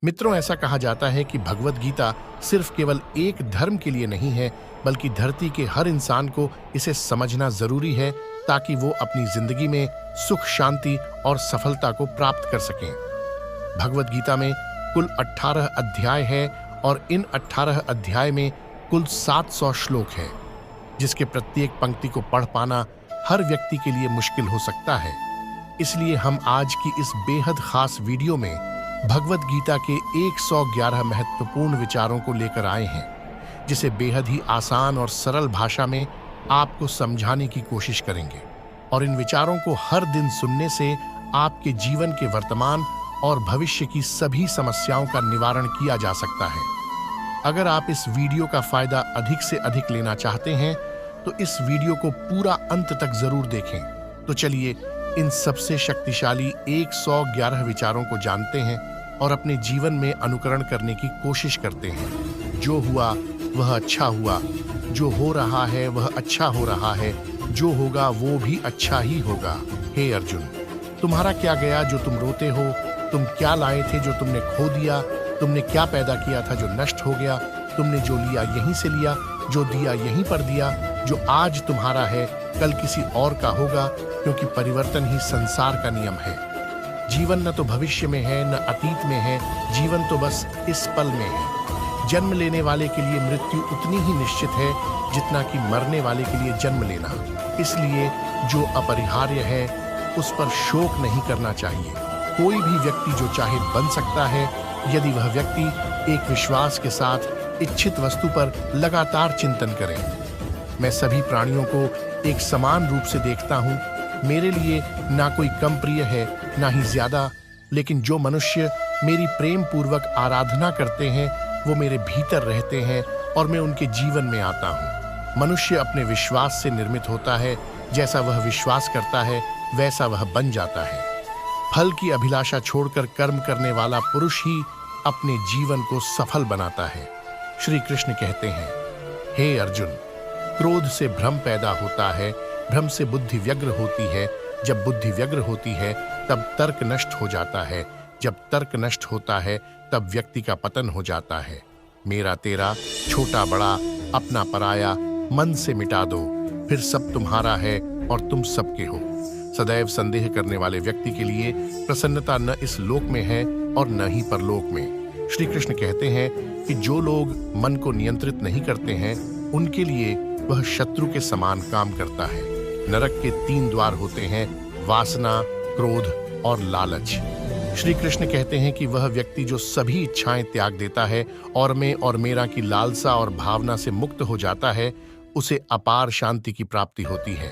मित्रों, ऐसा कहा जाता है कि भगवत गीता सिर्फ केवल एक धर्म के लिए नहीं है, बल्कि धरती के हर इंसान को इसे समझना जरूरी है ताकि वो अपनी जिंदगी में सुख, शांति और सफलता को प्राप्त कर सकें। भगवत गीता में कुल 18 अध्याय है और इन 18 अध्याय में कुल 700 श्लोक हैं, जिसके प्रत्येक पंक्ति को पढ़ पाना हर व्यक्ति के लिए मुश्किल हो सकता है। इसलिए हम आज की इस बेहद खास वीडियो में भगवत गीता के 111 महत्वपूर्ण विचारों को लेकर आए हैं, जिसे बेहद ही आसान और सरल भाषा में आपको समझाने की कोशिश करेंगे। और इन विचारों को हर दिन सुनने से आपके जीवन के वर्तमान और भविष्य की सभी समस्याओं का निवारण किया जा सकता है। अगर आप इस वीडियो का फायदा अधिक से अधिक लेना चाहते हैं तो इस वीडियो को पूरा अंत तक जरूर देखें। तो चलिए इन सबसे शक्तिशाली 111 विचारों को जानते हैं और अपने जीवन में अनुकरण करने की कोशिश करते हैं। जो हुआ वह अच्छा हुआ, जो हो रहा है वह अच्छा हो रहा है, जो होगा वो भी अच्छा ही होगा। हे अर्जुन, तुम्हारा क्या गया जो तुम रोते हो? तुम क्या लाए थे जो तुमने खो दिया? तुमने क्या पैदा किया था जो नष्ट हो गया? तुमने जो लिया यहीं से लिया, जो दिया यहीं पर दिया। जो आज तुम्हारा है कल किसी और का होगा, क्योंकि परिवर्तन ही संसार का नियम है। जीवन न तो भविष्य में है न अतीत में है, जीवन तो बस इस पल में है। जन्म लेने वाले के लिए मृत्यु उतनी ही निश्चित है जितना कि मरने वाले के लिए जन्म लेना। इसलिए जो अपरिहार्य है उस पर शोक नहीं करना चाहिए। कोई भी व्यक्ति जो चाहे बन सकता है, यदि वह व्यक्ति एक विश्वास के साथ इच्छित वस्तु पर लगातार चिंतन करे। मैं सभी प्राणियों को एक समान रूप से देखता हूँ। मेरे लिए ना कोई कम प्रिय है ना ही ज्यादा, लेकिन जो मनुष्य मेरी प्रेम पूर्वक आराधना करते हैं वो मेरे भीतर रहते हैं और मैं उनके जीवन में आता हूँ। मनुष्य अपने विश्वास से निर्मित होता है। जैसा वह विश्वास करता है वैसा वह बन जाता है। फल की अभिलाषा छोड़कर कर्म करने वाला पुरुष ही अपने जीवन को सफल बनाता है। श्री कृष्ण कहते हैं, हे अर्जुन, क्रोध से भ्रम पैदा होता है, भ्रम से बुद्धि व्यग्र होती है, जब बुद्धि व्यग्र होती है तब तर्क नष्ट हो जाता है, जब तर्क नष्ट होता है तब व्यक्ति का पतन हो जाता है। मेरा तेरा, छोटा बड़ा, अपना पराया मन से मिटा दो, फिर सब तुम्हारा है और तुम सबके हो। सदैव संदेह करने वाले व्यक्ति के लिए प्रसन्नता न इस लोक में है और न ही परलोक में। श्री कृष्ण कहते हैं कि जो लोग मन को नियंत्रित नहीं करते हैं उनके लिए वह शत्रु के समान काम करता है। नरक के 3 द्वार होते हैं, वासना, क्रोध और लालच। श्री कृष्ण कहते हैं कि वह व्यक्ति जो सभी इच्छाएं त्याग देता है और मैं और मेरा की लालसा और भावना से मुक्त हो जाता है, उसे अपार शांति की प्राप्ति होती है।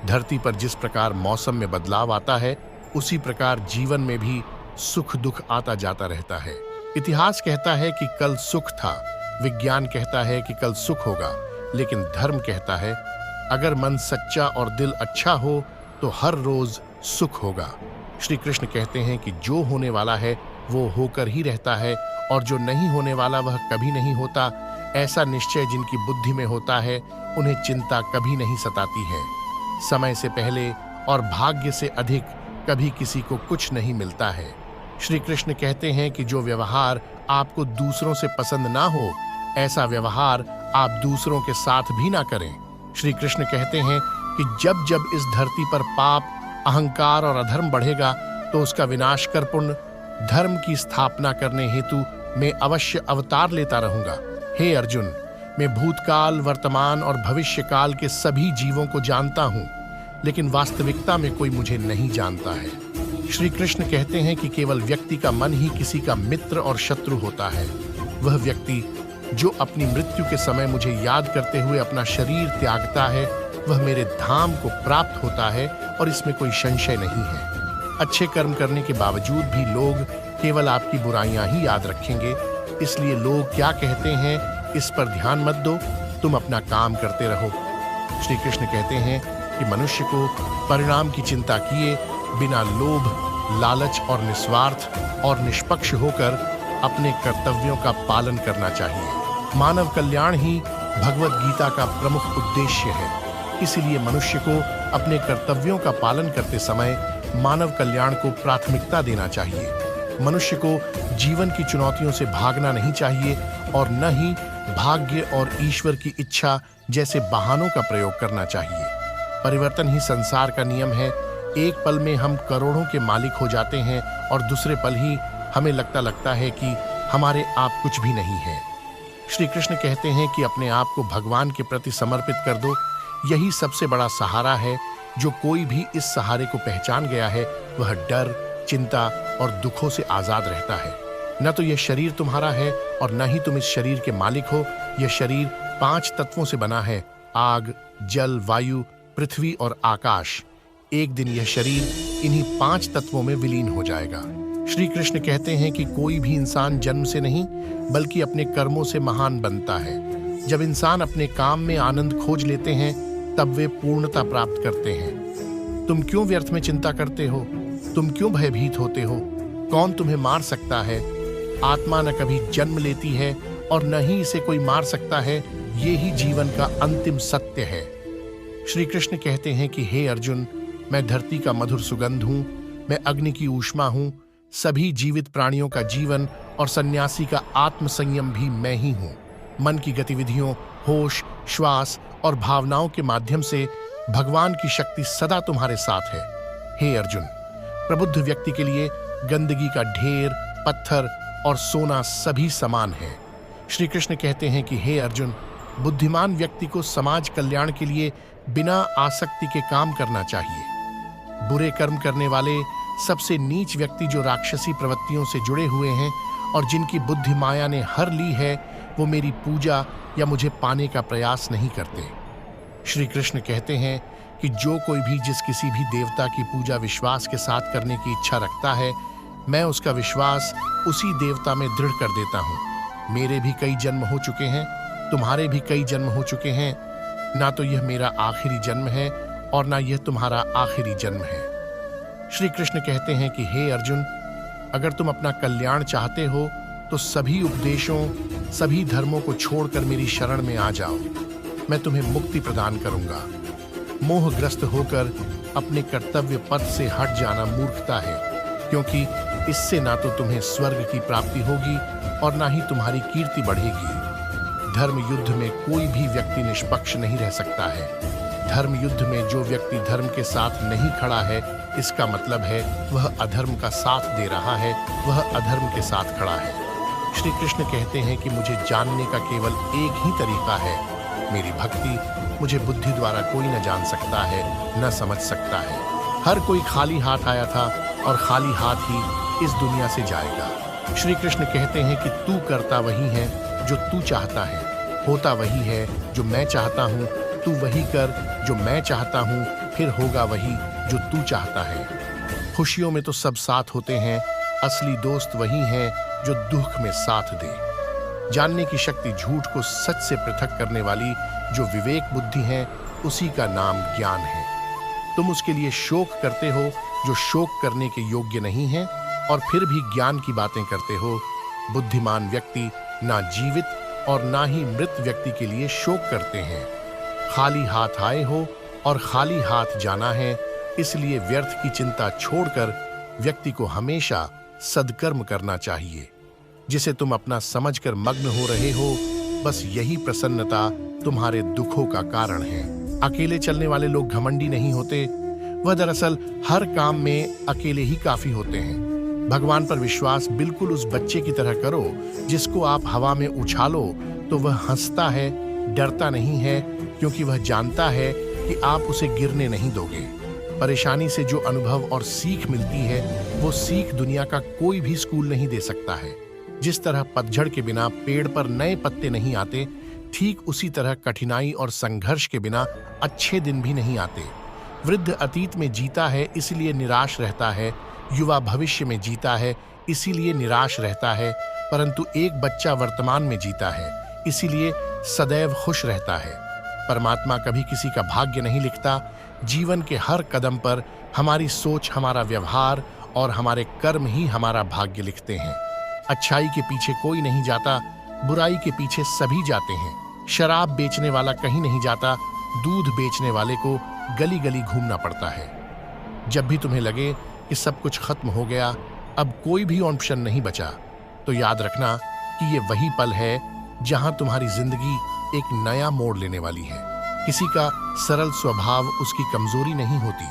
धरती पर जिस प्रकार मौसम में बदलाव आता है, उसी प्रकार जीवन में भी सुख दुख आता जाता रहता है। इतिहास कहता है कि कल सुख था, विज्ञान कहता है कि कल सुख होगा, लेकिन धर्म कहता है अगर मन सच्चा और दिल अच्छा हो तो हर रोज सुख होगा। श्री कृष्ण कहते हैं कि जो होने वाला है वो होकर ही रहता है और जो नहीं होने वाला वह कभी नहीं होता। ऐसा निश्चय जिनकी बुद्धि में होता है उन्हें चिंता कभी नहीं सताती है। समय से पहले और भाग्य से अधिक कभी किसी को कुछ नहीं मिलता है। श्री कृष्ण कहते हैं कि जो व्यवहार आपको दूसरों से पसंद ना हो, ऐसा व्यवहार आप दूसरों के साथ भी ना करें। श्री कृष्ण कहते हैं कि जब जब इस धरती पर पाप, अहंकार और अधर्म बढ़ेगा तो उसका विनाश कर पुण्य धर्म की स्थापना करने हेतु मैं अवश्य अवतार लेता रहूंगा। हे अर्जुन, मैं भूतकाल, वर्तमान और भविष्य काल के सभी जीवों को जानता हूँ, लेकिन वास्तविकता में कोई मुझे नहीं जानता है। श्री कृष्ण कहते हैं कि केवल व्यक्ति का मन ही किसी का मित्र और शत्रु होता है। वह व्यक्ति जो अपनी मृत्यु के समय मुझे याद करते हुए अपना शरीर त्यागता है वह मेरे धाम को प्राप्त होता है और इसमें कोई संशय नहीं है। अच्छे कर्म करने के बावजूद भी लोग केवल आपकी बुराइयां ही याद रखेंगे। इसलिए लोग क्या कहते हैं इस पर ध्यान मत दो, तुम अपना काम करते रहो। श्री कृष्ण कहते हैं कि मनुष्य को परिणाम की चिंता किए बिना लोभ, लालच और निस्वार्थ और निष्पक्ष होकर अपने कर्तव्यों का पालन करना चाहिए। मानव कल्याण ही भगवत गीता का प्रमुख उद्देश्य है। इसलिए मनुष्य को अपने कर्तव्यों का पालन करते समय मानव कल्याण को प्राथमिकता देना चाहिए। मनुष्य को जीवन की चुनौतियों से भागना नहीं चाहिए और न ही भाग्य और ईश्वर की इच्छा जैसे बहानों का प्रयोग करना चाहिए। परिवर्तन ही संसार का नियम है। एक पल में हम करोड़ों के मालिक हो जाते हैं और दूसरे पल ही हमें लगता है कि हमारे आप कुछ भी नहीं है। श्री कृष्ण कहते हैं कि अपने आप को भगवान के प्रति समर्पित कर दो। यही सबसे बड़ा सहारा है। जो कोई भी इस सहारे को पहचान गया है वह डर, चिंता और दुखों से आजाद रहता है। न तो यह शरीर तुम्हारा है और न ही तुम इस शरीर के मालिक हो। यह शरीर 5 तत्वों से बना है, आग, जल, वायु, पृथ्वी और आकाश। एक दिन यह शरीर इन्हीं 5 तत्वों में विलीन हो जाएगा। श्री कृष्ण कहते हैं कि कोई भी इंसान जन्म से नहीं बल्कि अपने कर्मों से महान बनता है। जब इंसान अपने काम में आनंद खोज लेते हैं तब वे पूर्णता प्राप्त करते हैं। तुम क्यों व्यर्थ में चिंता करते हो? तुम क्यों भयभीत होते हो? कौन तुम्हें मार सकता है? आत्मा न कभी जन्म लेती है और न ही इसे कोई मार सकता है। ये ही जीवन का अंतिम सत्य है। श्री कृष्ण कहते हैं कि हे अर्जुन, मैं धरती का मधुर सुगंध हूं, मैं अग्नि की ऊष्मा हूं, सभी जीवित प्राणियों का जीवन और सन्यासी का आत्म संयम भी मैं ही हूं। मन की गतिविधियों, होश, श्वास और भावनाओं के माध्यम से भगवान की शक्ति सदा तुम्हारे साथ है। हे अर्जुन, प्रबुद्ध व्यक्ति के लिए गंदगी का ढेर, पत्थर और सोना सभी समान है। श्री कृष्ण कहते हैं कि हे अर्जुन, बुद्धिमान व्यक्ति को समाज कल्याण के लिए बिना आसक्ति के काम करना चाहिए। बुरे कर्म करने वाले सबसे नीच व्यक्ति जो राक्षसी प्रवृत्तियों से जुड़े हुए हैं और जिनकी बुद्धि माया ने हर ली है, वो मेरी पूजा या मुझे पाने का प्रयास नहीं करते। श्री कृष्ण कहते हैं कि जो कोई भी जिस किसी भी देवता की पूजा विश्वास के साथ करने की इच्छा रखता है, मैं उसका विश्वास उसी देवता में दृढ़ कर देता हूँ। मेरे भी कई जन्म हो चुके हैं, तुम्हारे भी कई जन्म हो चुके हैं। ना तो यह मेरा आखिरी जन्म है और ना यह तुम्हारा आखिरी जन्म है। श्री कृष्ण कहते हैं कि हे अर्जुन, अगर तुम अपना कल्याण चाहते हो तो सभी उपदेशों, सभी धर्मों को छोड़कर मेरी शरण में आ जाओ। मैं तुम्हें मुक्ति प्रदान करूंगा। मोहग्रस्त होकर अपने कर्तव्य पथ से हट जाना मूर्खता है, क्योंकि इससे ना तो तुम्हें स्वर्ग की प्राप्ति होगी और ना ही तुम्हारी कीर्ति बढ़ेगी। धर्म युद्ध में कोई भी व्यक्ति निष्पक्ष नहीं रह सकता है। धर्म युद्ध में जो व्यक्ति धर्म के साथ नहीं खड़ा है, इसका मतलब है वह अधर्म का साथ दे रहा है, वह अधर्म के साथ खड़ा है। श्री कृष्ण कहते हैं कि मुझे जानने का केवल एक ही तरीका है, मेरी भक्ति। मुझे बुद्धि द्वारा कोई न जान सकता है, न समझ सकता है। हर कोई खाली हाथ आया था और खाली हाथ ही इस दुनिया से जाएगा। श्री कृष्ण कहते हैं कि तू करता वही है जो तू चाहता है, होता वही है जो मैं चाहता हूँ। तू वही कर जो मैं चाहता हूँ, फिर होगा वही जो तू चाहता है। खुशियों में तो सब साथ होते हैं, असली दोस्त वही है जो दुख में साथ दे। जानने की शक्ति झूठ को सच से पृथक करने वाली जो विवेक बुद्धि है, उसी का नाम ज्ञान है। तुम उसके लिए शोक करते हो जो शोक करने के योग्य नहीं है और फिर भी ज्ञान की बातें करते हो। बुद्धिमान व्यक्ति ना जीवित और ना ही मृत व्यक्ति के लिए शोक करते हैं। खाली हाथ आए हो और खाली हाथ जाना है, इसलिए व्यर्थ की चिंता छोड़कर व्यक्ति को हमेशा सद्कर्म करना चाहिए। जिसे तुम अपना समझकर मग्न हो रहे हो, बस यही प्रसन्नता तुम्हारे दुखों का कारण है। अकेले चलने वाले लोग घमंडी नहीं होते, वह दरअसल हर काम में अकेले ही काफी होते हैं। भगवान पर विश्वास बिल्कुल उस बच्चे की तरह करो जिसको आप हवा में उछालो तो वह हंसता है, डरता नहीं है, क्योंकि वह जानता है कि आप उसे गिरने नहीं दोगे। परेशानी से जो अनुभव और सीख मिलती है, वो सीख दुनिया का कोई भी स्कूल नहीं दे सकता है। जिस तरह पतझड़ के बिना पेड़ पर नए पत्ते नहीं आते, ठीक उसी तरह कठिनाई और संघर्ष के बिना अच्छे दिन भी नहीं आते। वृद्ध अतीत में जीता है इसलिए निराश रहता है, युवा भविष्य में जीता है इसीलिए निराश रहता है, परंतु एक बच्चा वर्तमान में जीता है इसीलिए सदैव खुश रहता है। परमात्मा कभी किसी का भाग्य नहीं लिखता। जीवन के हर कदम पर हमारी सोच, हमारा व्यवहार और हमारे कर्म ही हमारा भाग्य लिखते हैं। अच्छाई के पीछे कोई नहीं जाता, बुराई के पीछे सभी जाते हैं। शराब बेचने वाला कहीं नहीं जाता, दूध बेचने वाले को गली गली घूमना पड़ता है। जब भी तुम्हें लगे कि सब कुछ खत्म हो गया, अब कोई भी ऑप्शन नहीं बचा, तो याद रखना कि ये वही पल है जहां तुम्हारी जिंदगी एक नया मोड़ लेने वाली है। किसी का सरल स्वभाव उसकी कमजोरी नहीं होती,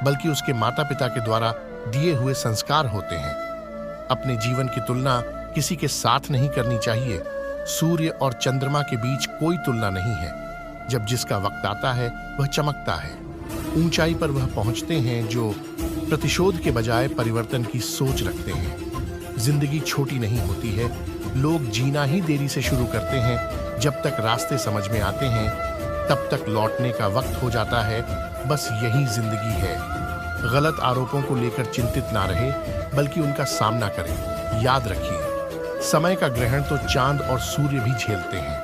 बल्कि उसके माता पिता के द्वारा दिए हुए संस्कार होते हैं। अपने जीवन की तुलना किसी के साथ नहीं करनी चाहिए। सूर्य और चंद्रमा के बीच कोई तुलना नहीं है। जब जिसका वक्त आता है वह चमकता है। ऊंचाई पर वह पहुंचते हैं जो प्रतिशोध के बजाय परिवर्तन की सोच रखते हैं। जिंदगी छोटी नहीं होती है। लोग जीना ही देरी से शुरू करते हैं। जब तक रास्ते समझ में आते हैं तब तक लौटने का वक्त हो जाता है। बस यही जिंदगी है। गलत आरोपों को लेकर चिंतित ना रहे, बल्कि उनका सामना करें। याद रखिए, समय का ग्रहण तो चांद और सूर्य भी झेलते हैं।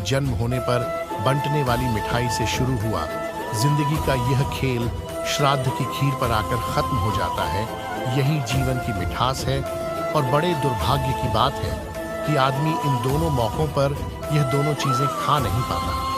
जन्म होने पर बंटने वाली मिठाई से शुरू हुआ जिंदगी का यह खेल श्राद्ध की खीर पर आकर खत्म हो जाता है। यही जीवन की मिठास है। और बड़े दुर्भाग्य की बात है कि आदमी इन दोनों मौकों पर यह दोनों चीजें खा नहीं पाता।